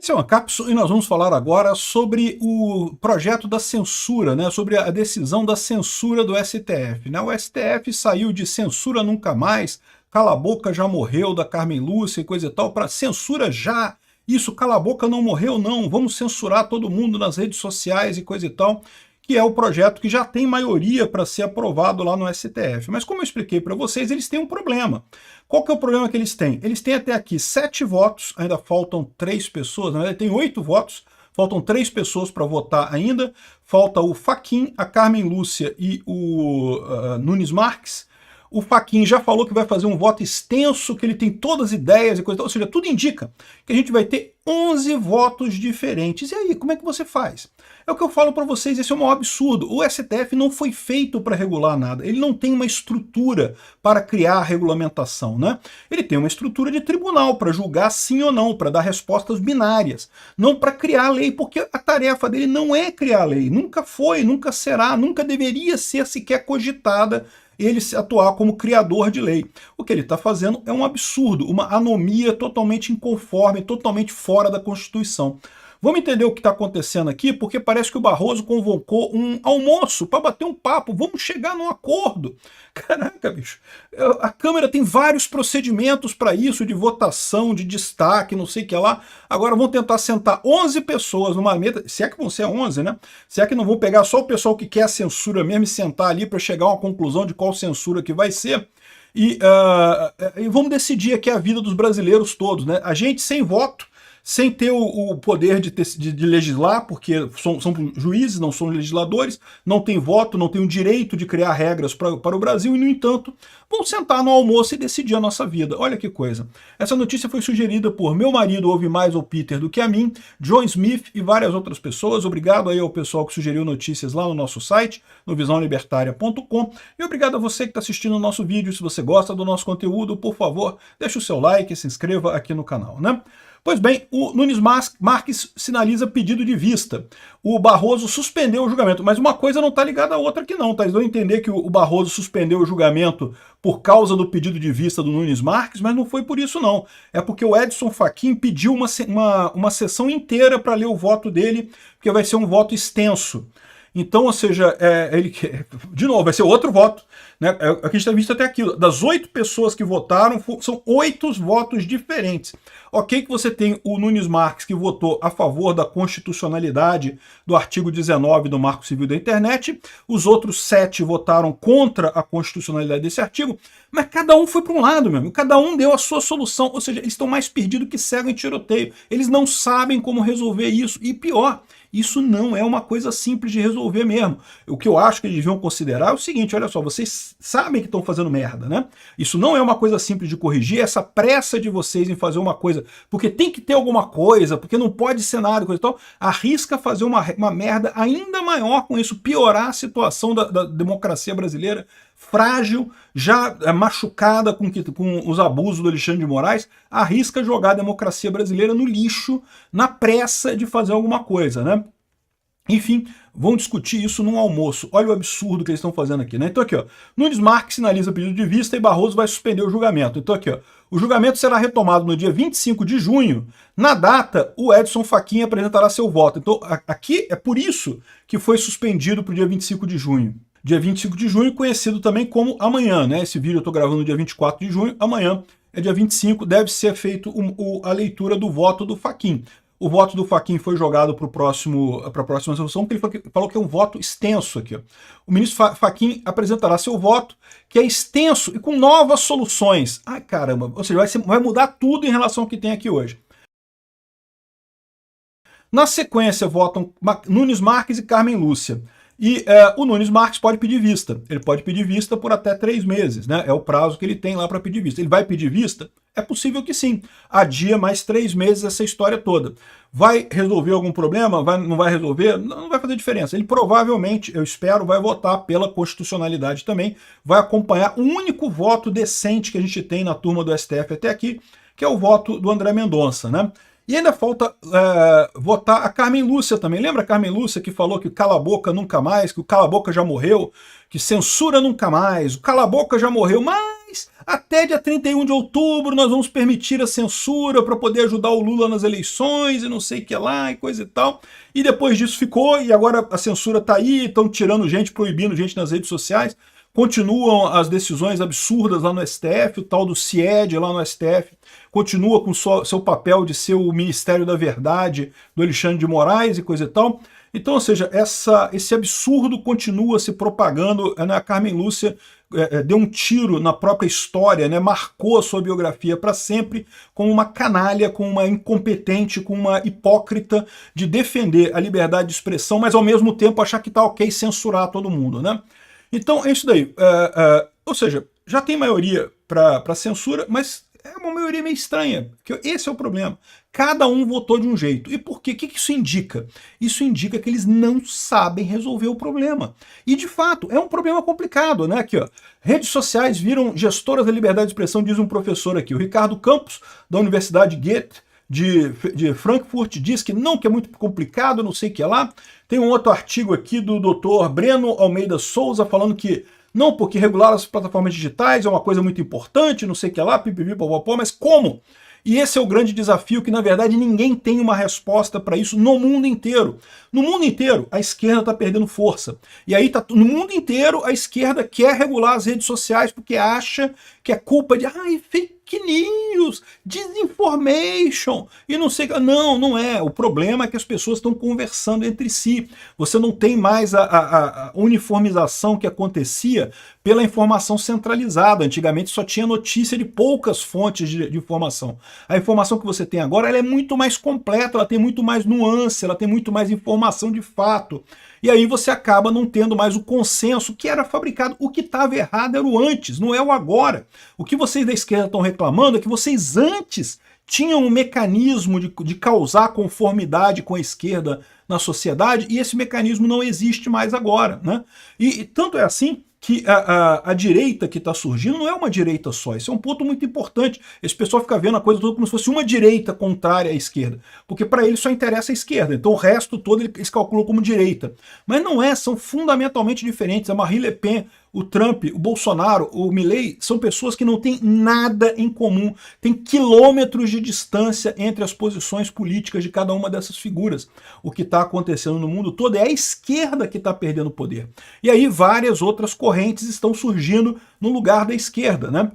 Esse é uma cápsula e nós vamos falar agora sobre o projeto da censura, né? Sobre a decisão da censura do STF. Né? O STF saiu de censura nunca mais, cala a boca já morreu, da Carmen Lúcia e coisa e tal, para censura já. Isso, cala a boca não morreu não, vamos censurar todo mundo nas redes sociais e coisa e tal, que é o projeto que já tem maioria para ser aprovado lá no STF. Mas como eu expliquei para vocês, eles têm um problema. Qual que é o problema que eles têm? Eles têm até aqui 7 votos, ainda faltam 3 pessoas, na verdade tem 8 votos, faltam 3 pessoas para votar ainda, falta o Fachin, a Carmen Lúcia e o Nunes Marques. O Fachin já falou que vai fazer um voto extenso, que ele tem todas as ideias e coisa, ou seja, tudo indica que a gente vai ter 11 votos diferentes. E aí, como é que você faz? É o que eu falo para vocês, esse é um maior absurdo. O STF não foi feito para regular nada, ele não tem uma estrutura para criar regulamentação, né? Ele tem uma estrutura de tribunal para julgar sim ou não, para dar respostas binárias, não para criar lei, porque a tarefa dele não é criar lei, nunca foi, nunca será, nunca deveria ser sequer cogitada ele se atuar como criador de lei. O que ele está fazendo é um absurdo, uma anomia totalmente inconforme, totalmente fora da Constituição. Vamos entender o que está acontecendo aqui, porque parece que o Barroso convocou um almoço para bater um papo, vamos chegar num acordo. Caraca, bicho, a Câmara tem vários procedimentos para isso, de votação, de destaque, não sei o que lá. Agora vão tentar sentar 11 pessoas numa mesa, se é que vão ser 11, né? Se é que não vão pegar só o pessoal que quer a censura mesmo e sentar ali para chegar a uma conclusão de qual censura que vai ser. E vamos decidir aqui a vida dos brasileiros todos, né? A gente sem voto, sem ter o poder de legislar, porque são juízes, não são legisladores, não tem voto, não tem o direito de criar regras para o Brasil, e, no entanto, vão sentar no almoço e decidir a nossa vida. Olha que coisa. Essa notícia foi sugerida por meu marido, ouve mais o Peter do que a mim, John Smith e várias outras pessoas. Obrigado aí ao pessoal que sugeriu notícias lá no nosso site, no visãolibertaria.com, e obrigado a você que está assistindo o nosso vídeo. Se você gosta do nosso conteúdo, por favor, deixe o seu like e se inscreva aqui no canal, né? Pois bem, o Nunes Marques sinaliza pedido de vista. O Barroso suspendeu o julgamento, mas uma coisa não está ligada à outra aqui não, tá? Eles vão entender que o Barroso suspendeu o julgamento por causa do pedido de vista do Nunes Marques, mas não foi por isso não. É porque o Edson Fachin pediu uma sessão inteira para ler o voto dele, porque vai ser um voto extenso. Então, ou seja, de novo, vai ser outro voto, né? É o que a gente está visto até aqui. Das 8 pessoas que votaram, são 8 votos diferentes. Ok que você tem o Nunes Marques, que votou a favor da constitucionalidade do artigo 19 do Marco Civil da Internet, os outros 7 votaram contra a constitucionalidade desse artigo, mas cada um foi para um lado mesmo, cada um deu a sua solução, ou seja, eles estão mais perdidos que cego em tiroteio, eles não sabem como resolver isso, e pior, isso não é uma coisa simples de resolver mesmo. O que eu acho que eles deviam considerar é o seguinte, olha só, vocês sabem que estão fazendo merda, né? Isso não é uma coisa simples de corrigir, essa pressa de vocês em fazer uma coisa, porque tem que ter alguma coisa, porque não pode ser nada, coisa e tal, arrisca fazer uma merda ainda maior com isso, piorar a situação da democracia brasileira, frágil, já machucada com os abusos do Alexandre de Moraes, arrisca jogar a democracia brasileira no lixo, na pressa de fazer alguma coisa, né? Enfim, vão discutir isso num almoço. Olha o absurdo que eles estão fazendo aqui, né? Então aqui, ó, Nunes Marques sinaliza pedido de vista e Barroso vai suspender o julgamento. Então aqui, ó, o julgamento será retomado no dia 25 de junho. Na data, o Edson Fachin apresentará seu voto. Então aqui é por isso que foi suspendido para o dia 25 de junho. Dia 25 de junho, conhecido também como amanhã, né? Esse vídeo eu estou gravando no dia 24 de junho, amanhã é dia 25, deve ser feito a leitura do voto do Fachin. O voto do Fachin foi jogado para a próxima sessão, porque ele falou que é um voto extenso aqui. O ministro Fachin apresentará seu voto, que é extenso e com novas soluções. Ai, caramba, ou seja, vai mudar tudo em relação ao que tem aqui hoje. Na sequência, votam Nunes Marques e Carmen Lúcia. E o Nunes Marques pode pedir vista. Ele pode pedir vista por até 3 meses, né? É o prazo que ele tem lá para pedir vista. Ele vai pedir vista? É possível que sim. Adia mais 3 meses essa história toda. Vai resolver algum problema? Não vai resolver? Não vai fazer diferença. Ele provavelmente, eu espero, vai votar pela constitucionalidade também. Vai acompanhar o único voto decente que a gente tem na turma do STF até aqui, que é o voto do André Mendonça, né? E ainda falta votar a Carmen Lúcia também. Lembra a Carmen Lúcia que falou que cala a boca nunca mais, que o cala a boca já morreu, que censura nunca mais, o cala a boca já morreu, mas mas até dia 31 de outubro nós vamos permitir a censura para poder ajudar o Lula nas eleições e não sei o que lá e coisa e tal. E depois disso ficou, e agora a censura tá aí, estão tirando gente, proibindo gente nas redes sociais. Continuam as decisões absurdas lá no STF, o tal do CIED lá no STF, continua com seu papel de ser o Ministério da Verdade do Alexandre de Moraes e coisa e tal. Então, ou seja, esse absurdo continua se propagando, né? A Carmen Lúcia deu um tiro na própria história, né? Marcou a sua biografia para sempre como uma canalha, como uma incompetente, como uma hipócrita de defender a liberdade de expressão, mas ao mesmo tempo achar que tá ok censurar todo mundo, né? Então é isso daí. Ou seja, já tem maioria para censura, mas é uma maioria meio estranha, porque esse é o problema. Cada um votou de um jeito. E por quê? O que isso indica? Isso indica que eles não sabem resolver o problema. E, de fato, é um problema complicado, né? Aqui, ó, redes sociais viram gestoras da liberdade de expressão, diz um professor aqui. O Ricardo Campos, da Universidade Goethe, de Frankfurt, diz que não, que é muito complicado, não sei o que lá. Tem um outro artigo aqui do Dr. Breno Almeida Souza falando que não, porque regular as plataformas digitais é uma coisa muito importante, não sei o que lá, pipipi, popopó, mas como? E esse é o grande desafio, que na verdade ninguém tem uma resposta para isso no mundo inteiro. No mundo inteiro, a esquerda está perdendo força. E aí, no mundo inteiro, a esquerda quer regular as redes sociais porque acha que é culpa de fake news, disinformation, e não sei... Não, não é. O problema é que as pessoas estão conversando entre si. Você não tem mais a uniformização que acontecia pela informação centralizada. Antigamente só tinha notícia de poucas fontes de informação. A informação que você tem agora ela é muito mais completa, ela tem muito mais nuance, ela tem muito mais informação de fato. E aí você acaba não tendo mais o consenso que era fabricado. O que estava errado era o antes, não é o agora. O que vocês da esquerda estão reclamando é que vocês antes tinham um mecanismo de causar conformidade com a esquerda na sociedade, e esse mecanismo não existe mais agora, né? E tanto é assim que a direita que está surgindo não é uma direita só. Isso é um ponto muito importante. Esse pessoal fica vendo a coisa toda como se fosse uma direita contrária à esquerda, porque para ele só interessa a esquerda, então o resto todo eles calculam como direita. Mas não é, são fundamentalmente diferentes. A Marine Le Pen, o Trump, o Bolsonaro, o Milley, são pessoas que não têm nada em comum. Tem quilômetros de distância entre as posições políticas de cada uma dessas figuras. O que está acontecendo no mundo todo é a esquerda que está perdendo poder. E aí várias outras correntes estão surgindo no lugar da esquerda, né?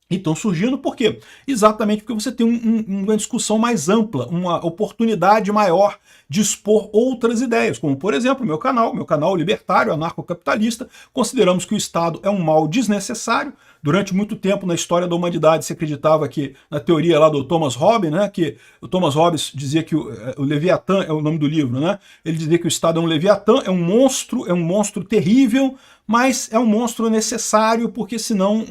E estão surgindo por quê? Exatamente porque você tem uma discussão mais ampla, uma oportunidade maior de expor outras ideias, como por exemplo meu canal libertário, anarcocapitalista. Consideramos que o Estado é um mal desnecessário. Durante muito tempo na história da humanidade se acreditava que, na teoria lá do Thomas Hobbes, né, que o Thomas Hobbes dizia que o Leviatã é o nome do livro, né? Ele dizia que o Estado é um Leviatã, é um monstro terrível, mas é um monstro necessário, porque senão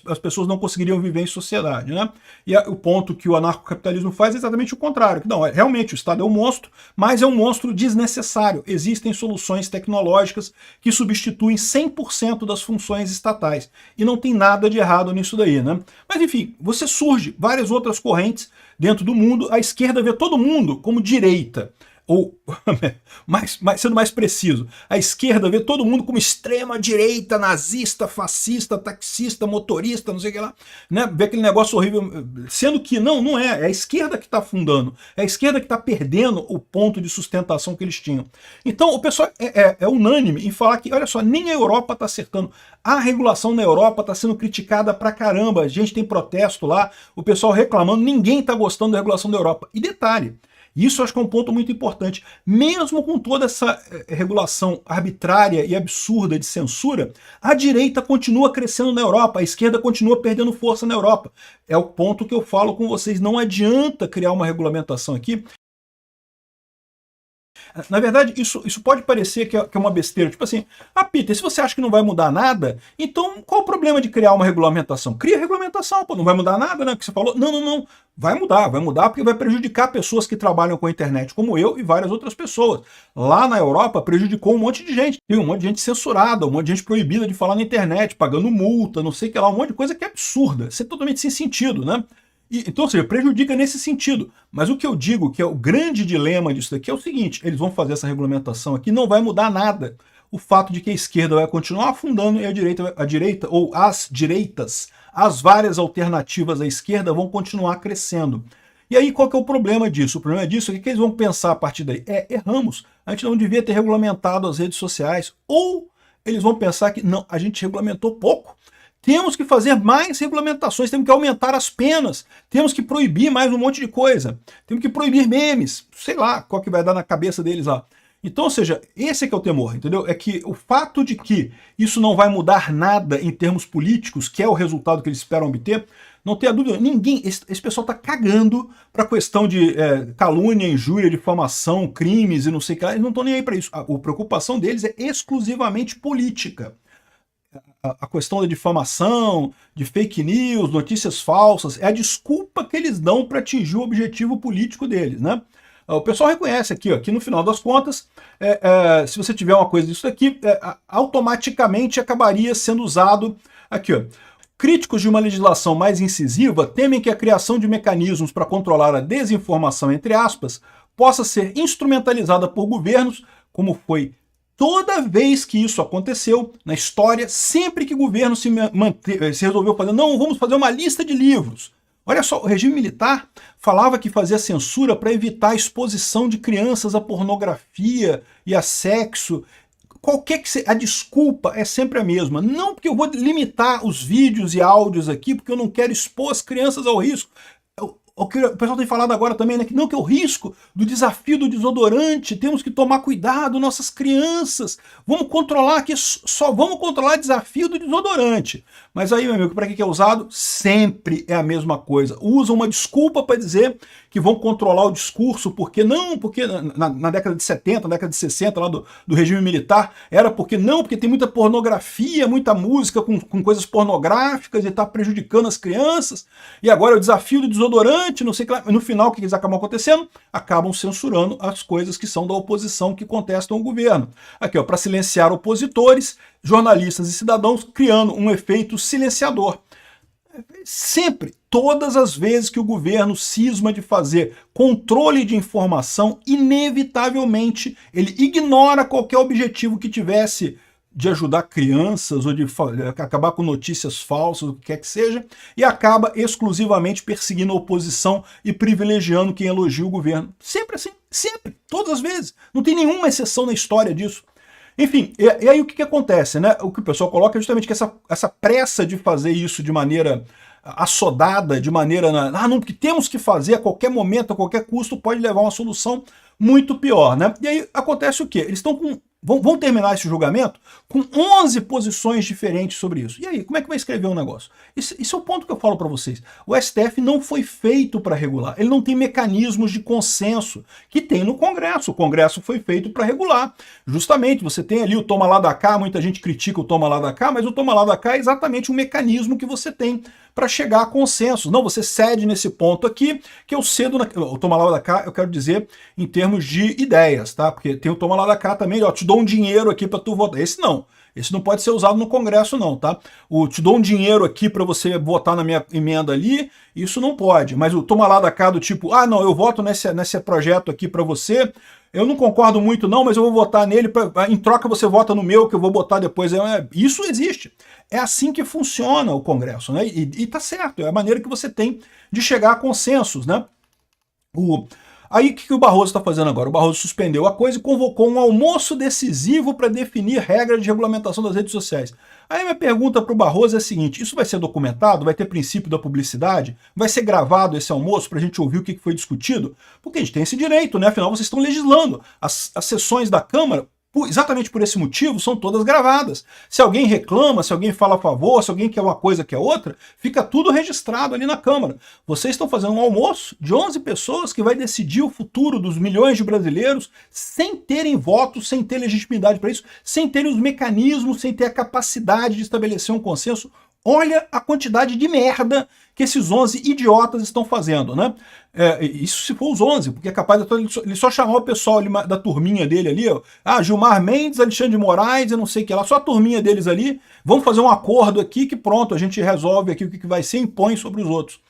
as pessoas não conseguiriam viver em sociedade, né? E o ponto que o anarcocapitalismo faz é exatamente o contrário. Não, realmente o Estado é um monstro, mas é um monstro desnecessário. Existem soluções tecnológicas que substituem 100% das funções estatais. E não tem nada de errado nisso daí, né? Mas enfim, surge várias outras correntes dentro do mundo. A esquerda vê todo mundo como direita. Ou, sendo mais preciso, a esquerda vê todo mundo como extrema-direita, nazista, fascista, taxista, motorista, não sei o que lá, né? Vê aquele negócio horrível, sendo que não é, é a esquerda que está afundando, é a esquerda que está perdendo o ponto de sustentação que eles tinham. Então o pessoal é unânime em falar que, olha só, nem a Europa está acertando, a regulação na Europa está sendo criticada pra caramba, a gente tem protesto lá, o pessoal reclamando, ninguém está gostando da regulação da Europa. E detalhe, isso eu acho que é um ponto muito importante. Mesmo com toda essa regulação arbitrária e absurda de censura, a direita continua crescendo na Europa, a esquerda continua perdendo força na Europa. É o ponto que eu falo com vocês. Não adianta criar uma regulamentação aqui. Na verdade, isso pode parecer que é uma besteira. Tipo assim, Peter, se você acha que não vai mudar nada, então qual o problema de criar uma regulamentação? Cria regulamentação, pô, não vai mudar nada, né? Que você falou. Não. Vai mudar porque vai prejudicar pessoas que trabalham com a internet, como eu e várias outras pessoas. Lá na Europa, prejudicou um monte de gente. Tem um monte de gente censurada, um monte de gente proibida de falar na internet, pagando multa, não sei o que lá, um monte de coisa que é absurda. Isso é totalmente sem sentido, né? Então, ou seja, prejudica nesse sentido. Mas o que eu digo que é o grande dilema disso daqui é o seguinte: eles vão fazer essa regulamentação aqui, não vai mudar nada. O fato de que a esquerda vai continuar afundando e a direita ou as direitas as várias alternativas à esquerda vão continuar crescendo. E aí qual que é o problema disso? O problema disso é que eles vão pensar a partir daí, erramos, a gente não devia ter regulamentado as redes sociais, ou eles vão pensar que não, a gente regulamentou pouco, temos que fazer mais regulamentações, temos que aumentar as penas, temos que proibir mais um monte de coisa, temos que proibir memes, sei lá qual que vai dar na cabeça deles lá. Então, ou seja, esse é que é o temor, entendeu? É que o fato de que isso não vai mudar nada em termos políticos, que é o resultado que eles esperam obter, não tenha dúvida, ninguém, esse pessoal está cagando para a questão de calúnia, injúria, difamação, crimes e não sei o que lá, eles não estão nem aí para isso. A preocupação deles é exclusivamente política. A questão da difamação, de fake news, notícias falsas, é a desculpa que eles dão para atingir o objetivo político deles, né? O pessoal reconhece aqui, ó, que no final das contas, se você tiver uma coisa disso daqui, automaticamente acabaria sendo usado aqui, ó. Críticos de uma legislação mais incisiva temem que a criação de mecanismos para controlar a desinformação, entre aspas, possa ser instrumentalizada por governos, como foi toda vez que isso aconteceu na história, sempre que o governo se resolveu fazer, não, vamos fazer uma lista de livros. Olha só, o regime militar falava que fazia censura para evitar a exposição de crianças à pornografia e a sexo. Qualquer que seja, a desculpa é sempre a mesma. Não porque eu vou limitar os vídeos e áudios aqui, porque eu não quero expor as crianças ao risco. O que o pessoal tem falado agora também, né? Que não, que é o risco do desafio do desodorante, temos que tomar cuidado, nossas crianças, vamos controlar aqui, só vamos controlar o desafio do desodorante. Mas aí, meu amigo, para que é usado? Sempre é a mesma coisa. Usam uma desculpa para dizer que vão controlar o discurso, porque não, porque na década de 70, na década de 60, lá do regime militar, era porque não, porque tem muita pornografia, muita música com coisas pornográficas e está prejudicando as crianças, e agora é o desafio do desodorante, não sei o que lá. No final, o que eles acabam acontecendo? Acabam censurando as coisas que são da oposição, que contestam o governo. Aqui, ó, para silenciar opositores, jornalistas e cidadãos, criando um efeito silenciador. Sempre, todas as vezes que o governo cisma de fazer controle de informação, inevitavelmente ele ignora qualquer objetivo que tivesse de ajudar crianças ou de acabar com notícias falsas, o que quer que seja, e acaba exclusivamente perseguindo a oposição e privilegiando quem elogia o governo. Sempre assim, sempre, todas as vezes. Não tem nenhuma exceção na história disso. Enfim, e aí o que acontece, né? O que o pessoal coloca é justamente que essa pressa de fazer isso de maneira assodada, de maneira... não, porque temos que fazer a qualquer momento, a qualquer custo, pode levar a uma solução muito pior, né? E aí acontece o quê? Eles estão com... Vão terminar esse julgamento com 11 posições diferentes sobre isso. E aí, como é que vai escrever um negócio? Esse é o ponto que eu falo para vocês. O STF não foi feito para regular. Ele não tem mecanismos de consenso que tem no Congresso. O Congresso foi feito para regular. Justamente, você tem ali o toma lá da cá, muita gente critica o toma lá da cá, mas o toma lá da cá é exatamente o mecanismo que você tem para chegar a consenso. Não, você cede nesse ponto aqui, que eu cedo... O toma lá da cá, eu quero dizer em termos de ideias, tá? Porque tem o toma lá da cá também, ó, te dou um dinheiro aqui para tu votar. Esse não. Esse não pode ser usado no Congresso não, tá? O te dou um dinheiro aqui para você votar na minha emenda ali, isso não pode. Mas o toma lá da cá do tipo, não, eu voto nesse projeto aqui para você, eu não concordo muito não, mas eu vou votar nele, em troca você vota no meu, que eu vou botar depois. Isso existe. É assim que funciona o Congresso, né? E tá certo, é a maneira que você tem de chegar a consensos, né? Aí o que o Barroso está fazendo agora? O Barroso suspendeu a coisa e convocou um almoço decisivo para definir regras de regulamentação das redes sociais. Aí minha pergunta para o Barroso é a seguinte, isso vai ser documentado? Vai ter princípio da publicidade? Vai ser gravado esse almoço para a gente ouvir o que foi discutido? Porque a gente tem esse direito, né? Afinal, vocês estão legislando. As sessões da Câmara, exatamente por esse motivo, são todas gravadas. Se alguém reclama, se alguém fala a favor, se alguém quer uma coisa, quer outra, fica tudo registrado ali na Câmara. Vocês estão fazendo um almoço de 11 pessoas que vai decidir o futuro dos milhões de brasileiros sem terem votos, sem ter legitimidade para isso, sem terem os mecanismos, sem ter a capacidade de estabelecer um consenso. Olha a quantidade de merda que esses 11 idiotas estão fazendo, né? Isso se for os 11, porque é capaz de ele só chamar o pessoal ali, da turminha dele ali, ó, Gilmar Mendes, Alexandre de Moraes, eu não sei o que lá, só a turminha deles ali, vamos fazer um acordo aqui que pronto, a gente resolve aqui o que vai ser e impõe sobre os outros.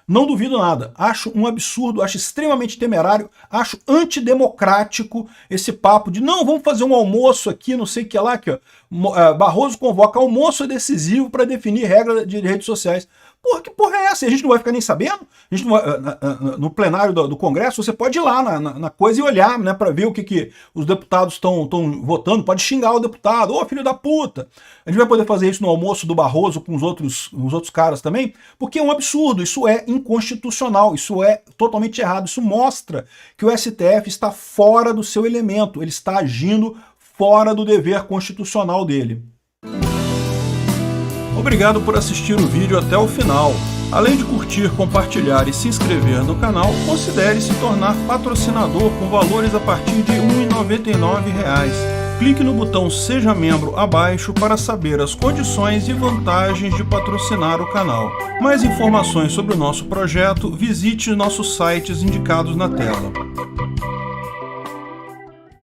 Não duvido nada. Acho um absurdo, acho extremamente temerário, acho antidemocrático esse papo de não, vamos fazer um almoço aqui, não sei o que lá, aqui, ó. Barroso convoca almoço decisivo para definir regra de redes sociais. Porra, que porra é essa? A gente não vai ficar nem sabendo? A gente não vai, no plenário do Congresso, você pode ir lá na coisa e olhar, né, para ver o que os deputados estão votando, pode xingar o deputado, ô filho da puta. A gente vai poder fazer isso no almoço do Barroso com os outros caras também, porque é um absurdo, isso é inconstitucional, isso é totalmente errado, isso mostra que o STF está fora do seu elemento, ele está agindo fora do dever constitucional dele. Obrigado por assistir o vídeo até o final. Além de curtir, compartilhar e se inscrever no canal, considere se tornar patrocinador com valores a partir de R$ 1,99. Clique no botão Seja Membro abaixo para saber as condições e vantagens de patrocinar o canal. Mais informações sobre o nosso projeto, visite nossos sites indicados na tela.